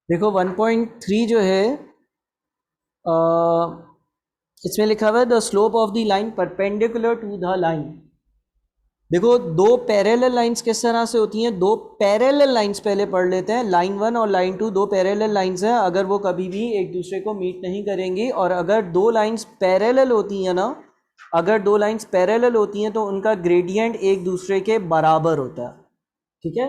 देखो 1.3 जो है इसमें लिखा हुआ है the slope of the line perpendicular to the line. देखो दो पैरेलल लाइंस किस तरह से होती हैं, दो पैरेलल लाइंस पहले पढ़ लेते हैं। लाइन 1 और लाइन 2 दो पैरेलल लाइंस हैं, अगर वो कभी भी एक दूसरे को मीट नहीं करेंगी, और अगर दो लाइंस पैरेलल होती हैं ना, अगर दो लाइंस पैरेलल होती हैं तो उनका ग्रेडियंट एक दूसरे के बराबर होता है, ठीक है।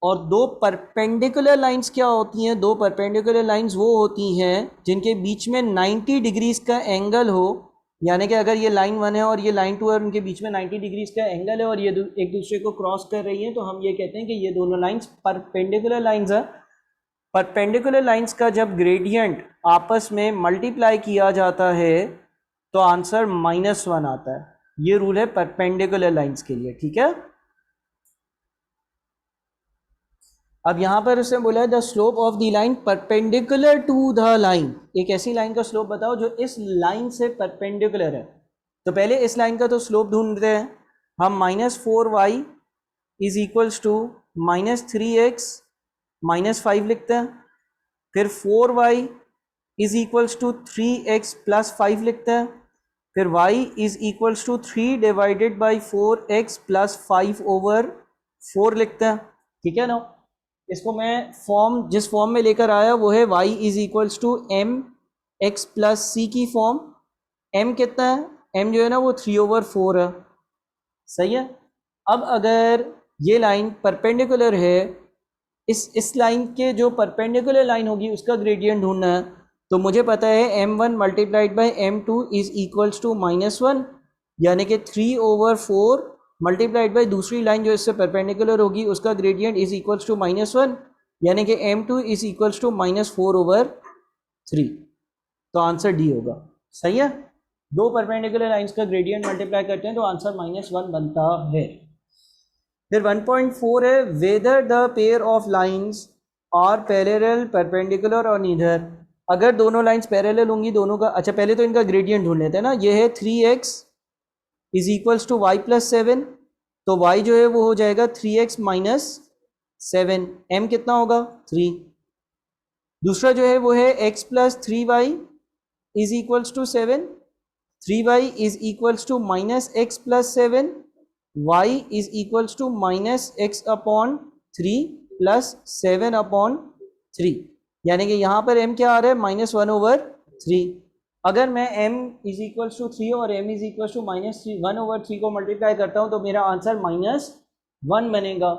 और दो परपेंडिकुलर लाइंस क्या होती हैं, दो परपेंडिकुलर लाइंस वो होती हैं जिनके बीच में 90 डिग्रीज का एंगल हो, यानी कि अगर ये लाइन 1 है और ये लाइन 2 है और उनके बीच में 90 डिग्रीज का एंगल है और ये एक दूसरे को क्रॉस कर रही हैं, तो हम ये कहते हैं कि ये दोनों लाइंस परपेंडिकुलर लाइंस हैं। परपेंडिकुलर लाइंस का जब ग्रेडियंट आपस में मल्टीप्लाई किया जाता है तो आंसर -1 आता है। ये रूल है परपेंडिकुलर लाइंस के लिए, ठीक है। अब यहां पर उसने बोला है the slope of the line perpendicular to the line. एक ऐसी लाइन का स्लोप बताओ जो इस लाइन से परपेंडिकुलर है। तो पहले इस लाइन का तो स्लोप ढूंढते हैं हम। -4y is equals to -3x -5 लिखते हैं। फिर 4y is equals to 3x + 5 लिखते हैं। फिर y is equals to 3 divided by 4x + 5/4 लिखते हैं, ठीक है ना। इसको मैं फॉर्म जिस फॉर्म में लेकर आया वो है y is equals to mx + c की फॉर्म। m कितना है, m जो है ना वो 3/4 है, सही है। अब अगर ये लाइन परपेंडिकुलर है, इस लाइन के जो परपेंडिकुलर लाइन होगी उसका ग्रेडियंट ढूंढना है, तो मुझे पता है m1 multiplied by m2 is equals to -1, यानी कि 3/4 मल्टीप्लाइड बाई दूसरी लाइन जो इससे परपेंडिकुलर होगी उसका ग्रेडियंट इज इक्वल्स टू -1, यानी कि m2 इज इक्वल्स टू -4/3। तो आंसर डी होगा, सही है। दो परपेंडिकुलर लाइंस का ग्रेडियंट मल्टीप्लाई करते हैं तो आंसर -1 बनता है। फिर 1.4 है whether the pair of lines are parallel perpendicular और नीदर। अगर दोनों लाइंस पैरेलल होंगी दोनों का, अच्छा पहले तो इनका ग्रेडियंट ढूंढ लेते हैं ना। ये है 3x is equals to y + 7, तो y जो है वो हो जाएगा 3x - 7। m कितना होगा 3। दूसरा जो है वो है x + 3y is equals to 7, 3y is equals to -x + 7, y is equals to -x/3 + 7/3, यानी कि यहाँ पर m क्या आ रहा है -1/3। अगर मैं m इज इक्वल्स टू 3 और m इज इक्वल्स टू -1/3 को मल्टीप्लाई करता हूँ तो मेरा आंसर -1 बनेगा,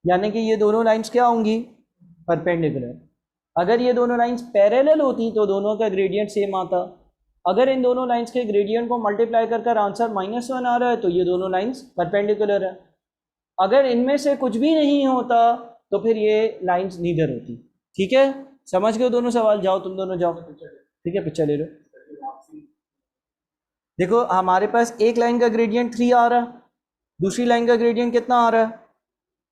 यानी कि ये दोनों लाइंस क्या होंगी परपेंडिकुलर। अगर ये दोनों लाइंस पैरेलल होती तो दोनों का ग्रेडियंट सेम आता। अगर इन दोनों लाइंस के ग्रेडियंट को मल्टीप्लाई कर आंसर -1 आ रहा है तो ये दोनों लाइंस परपेंडिकुलर है। अगर इनमें से कुछ भी नहीं होता तो फिर ये लाइंस नीदर होती, ठीक है। समझ गए दोनों सवाल, जाओ तुम दोनों जाओ, ठीक है पिक्चर ले लो। देखो हमारे पास एक लाइन का ग्रेडियंट 3 आ रहा है, दूसरी लाइन का ग्रेडियंट कितना आ रहा है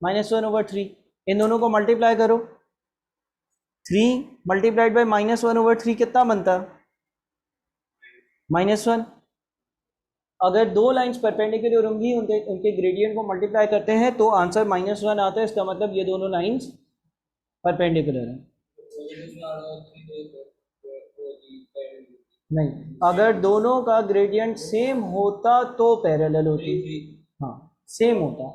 -1/3। इन दोनों को मल्टीप्लाई करो, 3 मल्टीप्लाइड बाई -1/3 कितना बनता है -1। अगर दो लाइंस परपेंडिकुलर होंगी उनके ग्रेडियंट को मल्टीप्लाई करते हैं तो आंसर -1 आता है। इसका मतलब ये दोनों लाइंस परपेंडिकुलर हैं। नहीं, अगर दोनों का ग्रेडियंट सेम होता तो पैरेलल होती, हाँ सेम होता।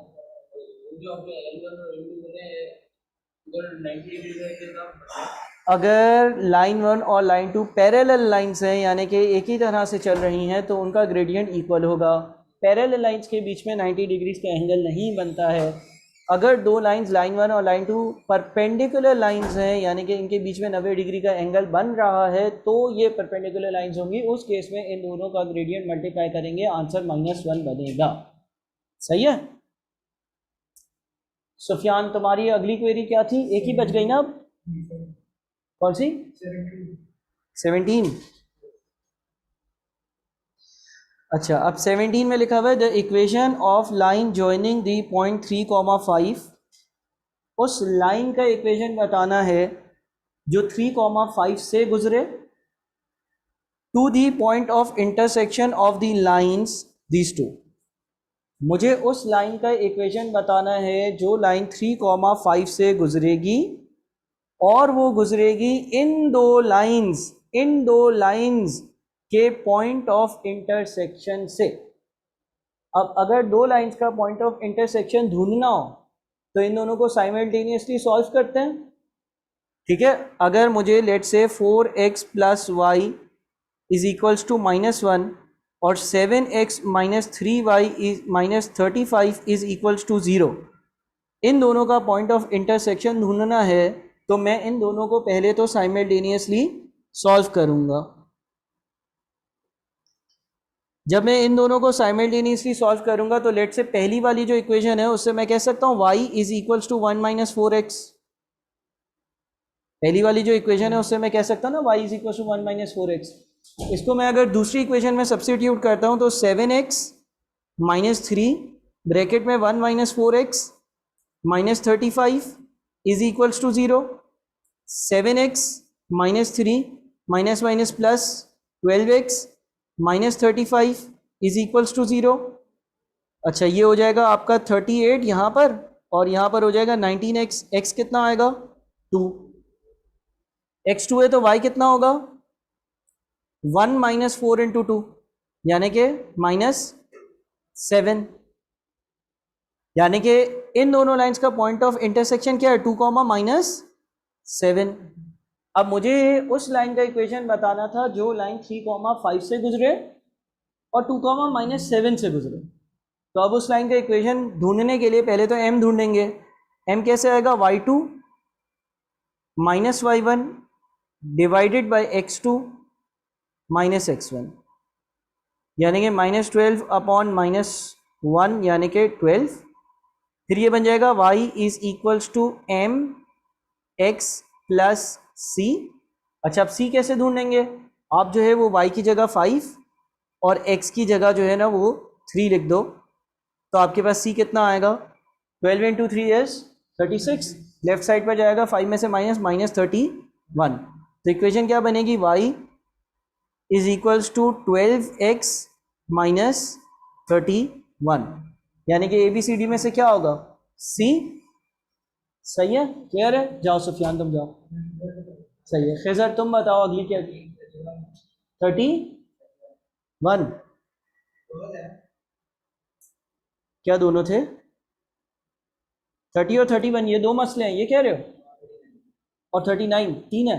अगर लाइन 1 और लाइन 2 पैरेलल लाइंस हैं, यानी कि एक ही तरह से चल रही हैं, तो उनका ग्रेडियंट इक्वल होगा। पैरेलल लाइंस के बीच में 90 डिग्रीज का एंगल नहीं बनता है। अगर दो लाइंस लाइन 1 और लाइन 2 परपेंडिकुलर लाइंस हैं, यानी कि इनके बीच में 90 डिग्री का एंगल बन रहा है, तो ये परपेंडिकुलर लाइंस होंगी। उस केस में इन दोनों का ग्रेडियंट मल्टीप्लाई करेंगे, आंसर -1 बनेगा, सही है। सुफियान तुम्हारी अगली क्वेरी क्या थी, एक ही बच गई ना अब, कौन सी 17। अच्छा अब 17 में लिखा हुआ है the equation of line joining the point 3,5। उस लाइन का इक्वेशन बताना है जो 3,5 से गुजरे to the point of intersection of the lines these two. मुझे उस लाइन का इक्वेशन बताना है जो लाइन 3,5 से गुजरेगी और वो गुजरेगी इन दो लाइंस के पॉइंट ऑफ इंटरसेक्शन से। अब अगर दो लाइंस का पॉइंट ऑफ इंटरसेक्शन ढूंढना हो तो इन दोनों को साइमल्टेनियसली सॉल्व करते हैं। ठीक है, अगर मुझे let say 4x plus y is equals to -1 और 7x minus 3y is minus 35 is equals to 0, इन दोनों का पॉइंट ऑफ इंटरसेक्शन ढूंढना है तो मैं इन दोनों को पहले तो साइमल्टेनियसली सॉल्व करूंगा। जब मैं इन दोनों को साइमल्टेनियसली सॉल्व करूंगा तो लेट से पहली वाली जो इक्वेशन है उससे मैं कह सकता हूं y is equals to 1 minus 4x। पहली वाली जो इक्वेशन है उससे मैं कह सकता हूं ना y is equals to 1 minus 4x। इसको मैं अगर दूसरी इक्वेशन में सब्स्टिट्यूट करता हूं तो 7x माइनस 3 ब्रैकेट में 1 minus 4x minus 35 is equals to 0। 7x minus 3 minus minus plus 12x minus 35 is equals to 0। अच्छा, ये हो जाएगा आपका 38 यहाँ पर, और यहाँ पर हो जाएगा 19x। x कितना आएगा 2, x 2 है तो y कितना होगा 1 माइनस 4 इंटू 2 यानी कि -7। यानी कि इन दोनों लाइंस का पॉइंट ऑफ इंटरसेक्शन क्या है 2, -7। अब मुझे उस लाइन का इक्वेशन बताना था जो लाइन 3, 5 से गुजरे और 2, -7 से गुजरे। तो अब उस लाइन का इक्वेशन ढूंढने के लिए पहले तो m ढूंढेंगे। m कैसे आएगा y2 minus y1 divided by x2 minus x1 यानी कि -12 अपॉन -1 यानी कि 12। फिर ये बन जाएगा y is equals to m x plus c। अच्छा, अब c कैसे ढूंढेंगे? आप जो है वो y की जगह 5 और x की जगह जो है ना वो 3 लिख दो, तो आपके पास c कितना आएगा 12 इंटू 3 इज 36। लेफ्ट साइड पर जाएगा 5 में से -31। तो इक्वेशन क्या बनेगी y is equals to 12x minus 31 यानी कि ABCD में से क्या होगा C। सही है, क्लियर है? जाओ सुफियान तुम जाओ। सही है, खिजर तुम बताओ अगली क्या 31। क्या दोनों थे 30 और 31? ये दो मसले हैं, ये कह रहे हो? और 39 तीन है।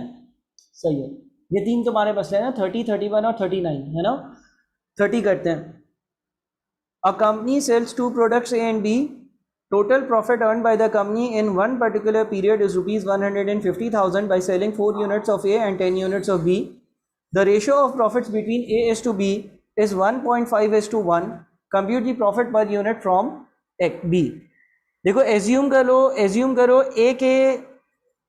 सही है, ये तीन तुम्हारे मसले हैं ना, 30, 31 और 39 है ना। 30 करते हैं। A company sells two products A and B. Total profit earned by the company in one particular period is rupees 150,000 by selling 4 units of A and 10 units of B. The ratio of profits between A is to B is 1.5 is to 1. Compute the profit per unit from B. देखो assume करो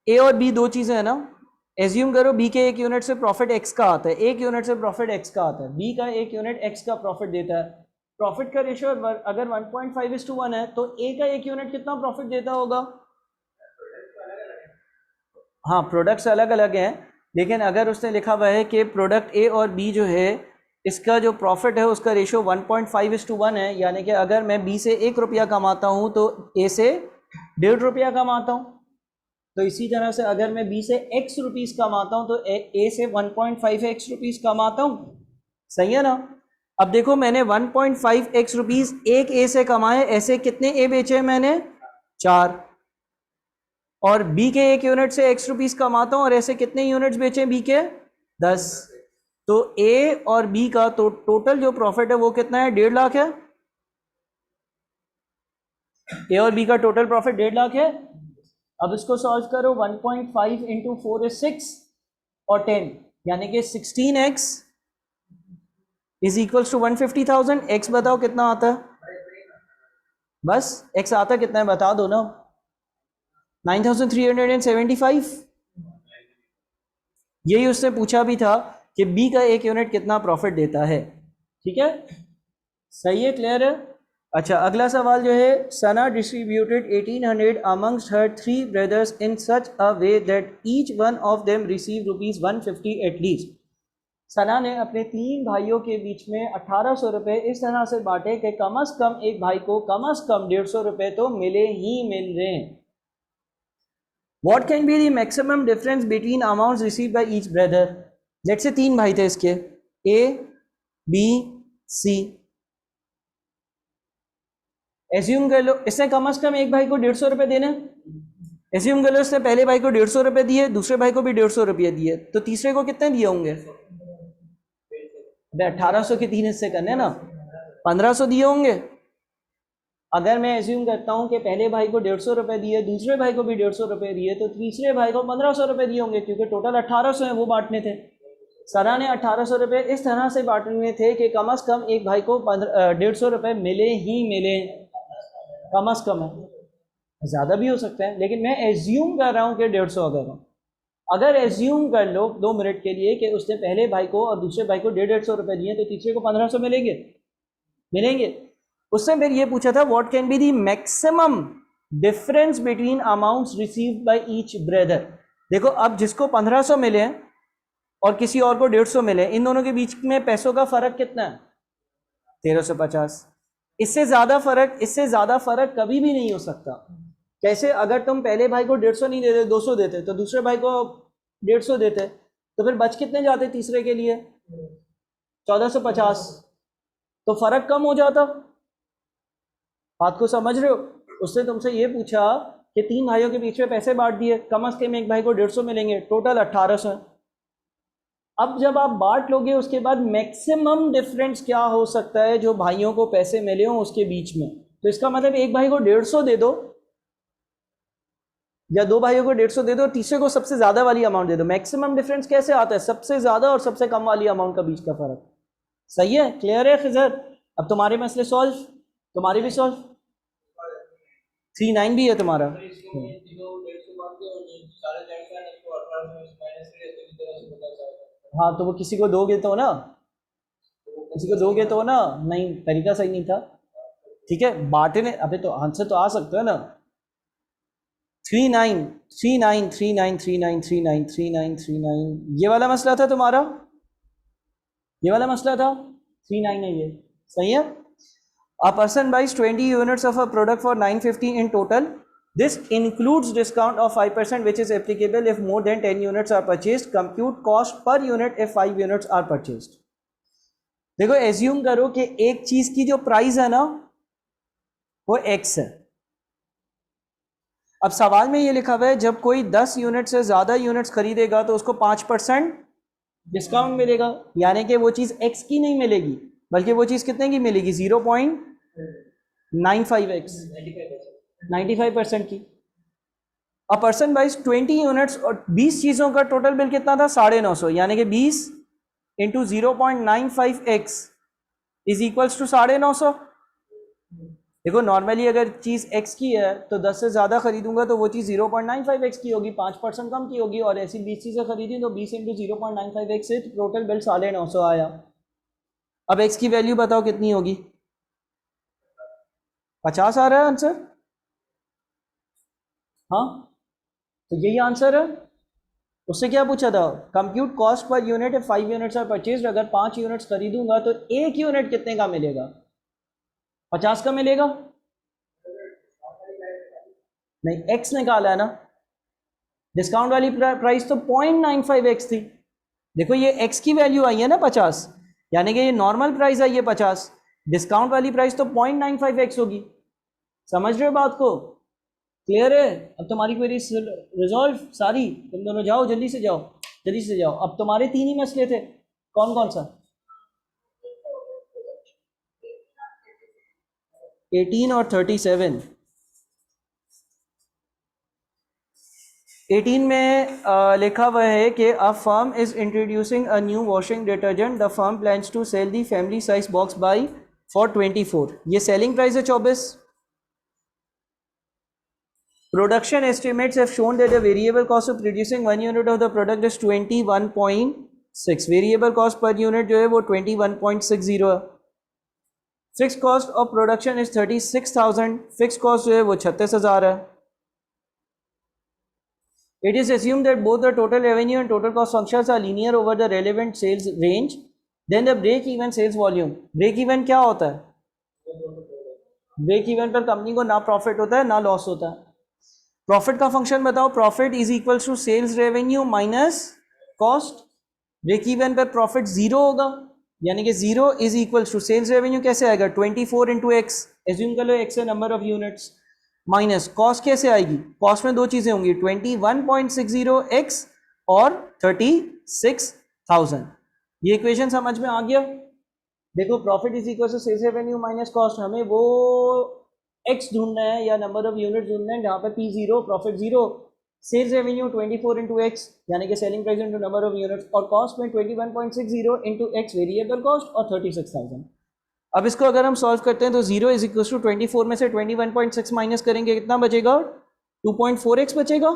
A और B दो चीज़ें हैं ना। Assume करो B के 1 unit से प्रॉफिट X का आता है, 1 यूनिट से प्रॉफिट X का आता है, B का 1 यूनिट X का प्रॉफिट देता है। प्रॉफिट का रेशियो अगर 1.5:1 है तो A का 1 यूनिट कितना प्रॉफिट देता होगा? हाँ, प्रोडक्ट्स अलग अलग हैं, लेकिन अगर उसने लिखा हुआ है कि प्रोडक्ट A और B जो है इसका जो प्रॉफिट है उसका रेशियो 1.5:1 है, यानी कि अगर मैं B से 1 रुपया कमाता हूँ तो A से 1.5 रुपया कमाता हूँ। तो इसी तरह से अगर मैं B से x रुपीस कमाता हूँ तो A से 1.5x रुपीस कमाता हूँ। सही है ना। अब देखो मैंने 1.5x रुपीस एक A से कमाए, ऐसे कितने A बेचे मैंने 4, और B के 1 यूनिट से x रुपीस कमाता हूँ और ऐसे कितने यूनिट्स बेचे B के 10। तो A और B का तो टोटल जो प्रॉफिट है वो कितना है 1.5 लाख है। A और B का टोटल प्रॉफिट 1.5 लाख है। अब इसको सॉल्व करो, 1.5 इंटू 4 इज 6 और 10 यानी कि 16x is equals to 150,000। x बताओ कितना आता है? बस x आता कितना है बता दो ना। 9,375। यही उसने पूछा भी था कि B का 1 यूनिट कितना प्रॉफिट देता है। ठीक है, सही है, क्लियर है? अच्छा, अगला सवाल जो है, सना डिस्ट्रीब्यूटेड 1800 अमंग्स्ट हर 3 brothers in such a way that each one of them receive rupees 150 at least. Sana ने अपने 3 भाइयों के बीच में 1800 रुपये इस तरह से बांटे कि कम अज कम एक भाई को कम अज कम 150 रुपये तो मिले ही मिल रहे हैं। What can be the maximum difference between amounts received by each brother. Let's say 3 भाई थे इसके, ए बी सी। एज्यूम कर लो इसने कम से कम एक भाई को 150 रुपये देने। एज्यूम कर लो इसने पहले भाई को 150 रुपये दिए, दूसरे भाई को भी 150 रुपये दिए, तो तीसरे को कितने दिए होंगे? 1800 के 3 हिस्से करने ना, 1500 दिए होंगे। अगर मैं एज्यूम करता हूं कि पहले भाई को 150 रुपये दिए, दूसरे भाई को भी 150 रुपये दिए, तो तीसरे भाई को 1500 रुपये दिए होंगे, क्योंकि टोटल 1800 है, वो बांटने थे। सरा ने 1800 रुपये इस तरह से बांटने थे कि कम से कम एक भाई को 150 रुपये मिले ही मिले, कम से कम है, ज़्यादा भी हो सकता है, लेकिन मैं एज्यूम कर रहा हूँ कि 150 अगर एज्यूम कर लो 2 मिनट के लिए कि उसने पहले भाई को और दूसरे भाई को 150 रुपये दिए, तो तीसरे को 1500 मिलेंगे। उसने फिर ये पूछा था what can be the maximum difference between amounts received by each brother. देखो अब जिसको 1500 मिले हैं और किसी और को 150 मिले, इन दोनों के बीच में पैसों का फर्क कितना है? 1350। इससे ज़्यादा फर्क कभी भी नहीं हो सकता। कैसे? अगर तुम पहले भाई को 150 नहीं देते, 200 देते, तो दूसरे भाई को 150 देते, तो फिर बच कितने जाते तीसरे के लिए? 1450। तो फर्क कम हो जाता। बात को समझ रहे हो? उसने तुमसे ये पूछा कि 3 भाइयों के बीच में पैसे बांट दिए, कम से कम एक भाई को 150 मिलेंगे, टोटल 1800। अब जब आप बांट लोगे उसके बाद मैक्सिमम डिफरेंस क्या हो सकता है जो भाइयों को पैसे मिले हो उसके बीच में? तो इसका मतलब एक भाई को 150 दे दो या 2 भाइयों को 150 दे दो, तीसरे को सबसे ज्यादा वाली अमाउंट दे दो। मैक्सिमम डिफरेंस कैसे आता है? सबसे ज्यादा और सबसे कम वाली अमाउंट का बीच का फर्क। सही है? क्लियर है खिजर? अब तुम्हारे मसले सॉल्व, तुम्हारे भी सॉल्व। 39 भी है तुम्हारा। हाँ तो वो किसी को दोगे तो ना, नहीं तरीका सही नहीं था। ठीक है बांटने, अबे तो आंसर तो आ सकता है ना। 39 39 39 39 39 39 39 ये वाला मसला था तुम्हारा, ये वाला मसला था। 39 है ये, सही है। A person buys 20 units of a product for 950 in total. This includes discount of 5% which is applicable if more than 10 units are purchased. Compute cost per unit if 5 units are purchased. देखो assume करो कि एक चीज की जो price है ना वो x है। अब सवाल में ये लिखा हुआ है जब कोई 10 यूनिट से ज्यादा यूनिट्स खरीदेगा तो उसको 5% डिस्काउंट मिलेगा, यानी कि वो चीज x की नहीं मिलेगी बल्कि वो चीज कितने की मिलेगी? 0.95x, 95% की। अ पर्सन बाइज 20 यूनिट्स और 20 चीजों का टोटल बिल कितना था? 950, यानी कि 20 into 0.95x is equals to 950। देखो नॉर्मली अगर चीज x की है तो 10 से ज्यादा खरीदूंगा तो वो चीज 0.95x की होगी, 5% कम की होगी, और ऐसी 20 चीजें खरीदी तो 20 इंटू 0.95x से टोटल बिल 950 आया। अब x की वैल्यू बताओ कितनी होगी? 50 आ रहा है आंसर? हाँ तो यही आंसर है। उससे क्या पूछा था? Compute cost per unit 5 units are purchased. अगर 5 यूनिट्स खरीदूंगा तो एक यूनिट कितने का मिलेगा? 50 का मिलेगा। नहीं x निकाला है ना, डिस्काउंट वाली प्राइस तो 0.95x थी। देखो ये x की वैल्यू आई है ना 50, यानी कि ये नॉर्मल प्राइस आई है 50, डिस्काउंट वाली प्राइस तो 0.95x होगी। समझ रहे हो बात को? क्लियर है? अब तुम्हारी क्वेरी रिजॉल्व सारी, तुम दोनों जाओ जल्दी से जाओ, जल्दी से जाओ। अब तुम्हारे 3 ही मसले थे, कौन कौन सा? 18 और 37। 18 में लिखा हुआ है कि a firm is introducing a new washing detergent, the firm plans to sell the family size box by for 24। ये सेलिंग प्राइस है 24। Production estimates have shown that the variable cost of producing 1 unit of the product is 21.6. Variable cost per unit जो है वो 21.60 है। Fixed cost of production is 36,000. Fixed cost जो है वो 36,000 है। It is assumed that both the total revenue and total cost functions are linear over the relevant sales range. Then the break-even sales volume. Break-even क्या होता है? Break-even पर company को ना प्रॉफिट होता है ना लॉस होता है। प्रॉफिट का फंक्शन बताओ, profit is equals to sales revenue minus cost. Break even पर प्रॉफिट जीरो होगा, यानी कि zero is equals to sales revenue कैसे आएगा 24 इंटू एक्स, एज्यूम कर लो एक्स है number of units, minus cost कैसे आएगी, कॉस्ट में दो चीजें होंगी 21.60 एक्स और 36,000। ये इक्वेशन समझ में आ गया। देखो profit is equal to sales revenue minus cost, हमें वो एक्स ढूंढना है या नंबर ऑफ यूनिट ढूंढना है जहाँ पे P zero, profit zero, sales revenue 24 into x यानी कि selling price into number of units, और कॉस्ट में 21.60 इंटू एक्स वेरिएबल कॉस्ट और 36,000। अब इसको अगर हम सॉल्व करते हैं तो 0 इज इक्वल टू 24 में से 21.6 माइनस करेंगे कितना बचेगा 2.4x बचेगा,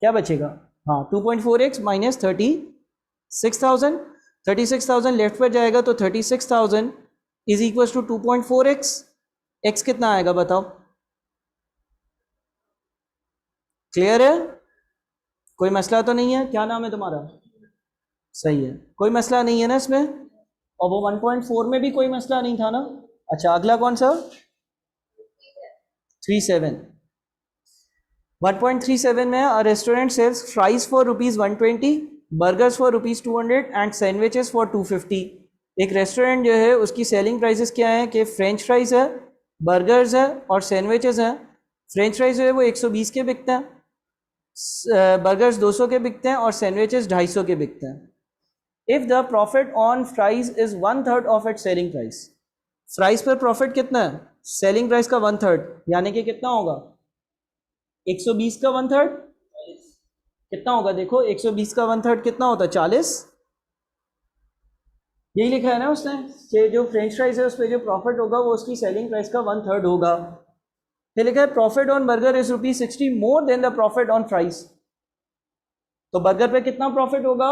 क्या बचेगा, हाँ 2.4x माइनस 36,000, 36,000 लेफ्ट पर जाएगा तो 36,000 is equal to 2.4x, x कितना आएगा बताओ, क्लियर है, कोई मसला तो नहीं है, क्या नाम है तुम्हारा, सही है, कोई मसला नहीं है ना इसमें, और वो 1.4 में भी कोई मसला नहीं था ना। अच्छा अगला कौन सा 37, 1.37 में a restaurant sells fries for ₹120, burgers for ₹200 and sandwiches for 250। एक रेस्टोरेंट जो है उसकी सेलिंग प्राइसेस क्या है कि फ्रेंच फ्राइज है, बर्गर्स है और सैंडविचेस हैं। फ्रेंच फ्राइज जो है वो 120 के बिकते हैं, बर्गर्स 200 के बिकते हैं और सैंडविचेस 250 के बिकते हैं। If the profit on fries is 1/3 of it selling price, fries पर प्रॉफिट कितना है, सेलिंग प्राइस का 1/3 यानी कि कितना होगा 120 का 1/3 कितना होगा, देखो 120 का 1/3 कितना होता है 40, यही लिखा है ना उसने कि जो फ्रेंच फ्राइज है उस पर जो प्रॉफिट होगा वो उसकी सेलिंग प्राइस का 1/3 होगा। फिर लिखा है profit on burger is ₹60 more than the profit on fries, तो बर्गर पे कितना प्रॉफिट होगा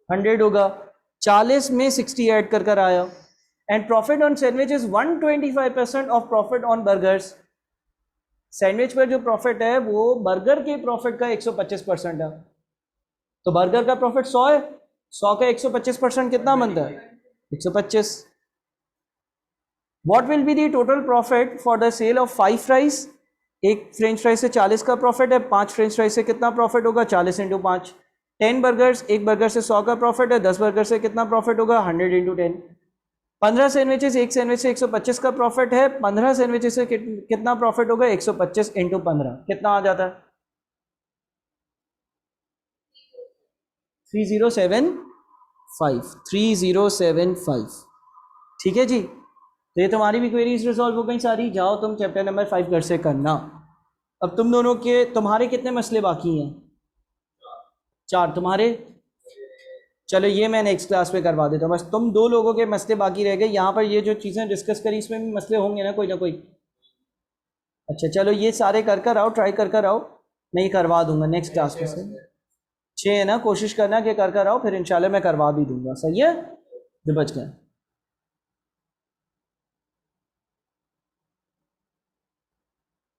100 होगा, 40 में 60 ऐड कर आया। And profit on sandwich is 125% of profit on burgers, sandwich पर जो प्रॉफिट है वो बर्गर के प्रॉफिट का 125% है, तो बर्गर का प्रॉफिट 100 है, 100 का 125% कितना बनता है 125। What will be the total profit for the sale of 5 fries, एक फ्रेंच फ्राइज से 40 का प्रॉफिट है, 5 फ्रेंच फ्राइज से कितना प्रॉफिट होगा 40 इंटू 5, 10 बर्गर्स, एक बर्गर से 100 का प्रॉफिट है, 10 बर्गर से कितना प्रॉफिट होगा 100 इंटू 10, 15 सैंडविचेस, एक सैंडविच से 125 का प्रॉफिट है, 15 सैंडविचेस से कितना प्रॉफिट होगा 125 इंटू 15 कितना आ जाता है 3075, ठीक है जी। तो ये तुम्हारी भी क्वेरीज रिजॉल्व हो गई सारी, जाओ तुम चैप्टर नंबर 5 घर से करना। अब तुम दोनों के, तुम्हारे कितने मसले बाकी हैं 4, तुम्हारे, चलो ये मैं नेक्स्ट क्लास में करवा देता हूँ, बस तुम 2 लोगों के मसले बाकी रह गए, यहाँ पर ये जो चीज़ें डिस्कस करी इसमें भी मसले होंगे ना कोई। अच्छा चलो ये सारे कर आओ, ट्राई कर आओ, नहीं करवा दूंगा नेक्स्ट क्लास में से 6 है ना, कोशिश करना कि कर आओ, फिर इंशाल्लाह मैं करवा भी दूंगा, सही है, जो बच गए।